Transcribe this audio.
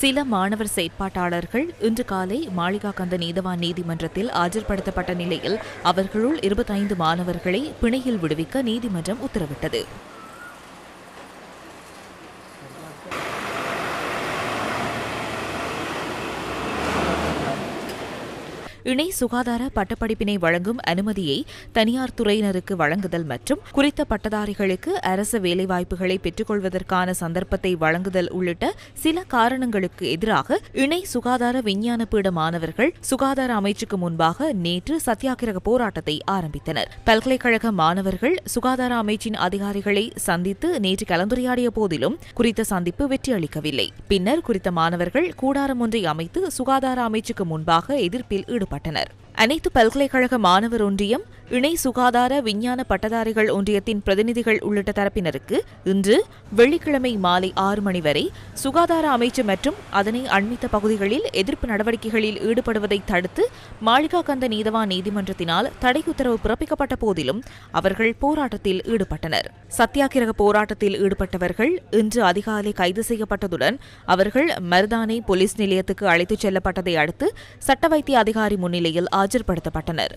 சில மாணவர் செயற்பாட்டாளர்கள் இன்று காலை மாளிகாகந்த நீதவான் நீதிமன்றத்தில் ஆஜர்படுத்தப்பட்ட நிலையில் அவர்களுள் 25 மாணவர்களை பிணையில் விடுவிக்க நீதிமன்றம் உத்தரவிட்டது. இணை சுகாதார பட்டப்படிப்பினை வழங்கும் அனுமதியை தனியார் துறையினருக்கு வழங்குதல் மற்றும் குறித்த பட்டதாரிகளுக்கு அரசு வேலைவாய்ப்புகளை பெற்றுக்கொள்வதற்கான சந்தர்ப்பத்தை வழங்குதல் உள்ளிட்ட சில காரணங்களுக்கு எதிராக இணை சுகாதார விஞ்ஞான பீட மாணவர்கள் சுகாதார அமைச்சுக்கு முன்பாக நேற்று சத்தியாகிரக போராட்டத்தை ஆரம்பித்தனர். பல்கலைக்கழக மாணவர்கள் சுகாதார அமைச்சின் அதிகாரிகளை சந்தித்து நேற்று கலந்துரையாடிய போதிலும் குறித்த சந்திப்பு வெற்றியளிக்கவில்லை. பின்னர் குறித்த மாணவர்கள் கூடாரம் ஒன்றை அமைத்து சுகாதார அமைச்சுக்கு முன்பாக எதிர்ப்பில் ஈடுபட்டனர். அனைத்து பல்கலைக்கழக மாணவர் ஒன்றியம், இணை சுகாதார விஞ்ஞான பட்டதாரிகள் ஒன்றியத்தின் பிரதிநிதிகள் உள்ளிட்ட தரப்பினருக்கு இன்று வெள்ளிக்கிழமை மாலை 6 மணி வரை சுகாதார அமைச்சு மற்றும் அதனை அண்மித்த பகுதிகளில் எதிர்ப்பு நடவடிக்கைகளில் ஈடுபடுவதை தடுத்து மாளிகாகந்த நீதவான் நீதிமன்றத்தினால் தடை உத்தரவு பிறப்பிக்கப்பட்ட போதிலும் அவர்கள் போராட்டத்தில் ஈடுபட்டனர். சத்தியாகிரக போராட்டத்தில் ஈடுபட்டவர்கள் இன்று அதிகாலை கைது செய்யப்பட்டதுடன் அவர்கள் மருதானை போலீஸ் நிலையத்துக்கு அழைத்துச் செல்லப்பட்டதை அடுத்து சட்ட வைத்திய அதிகாரி முன்னிலையில் ஆஜர்படுத்தப்பட்டனர்.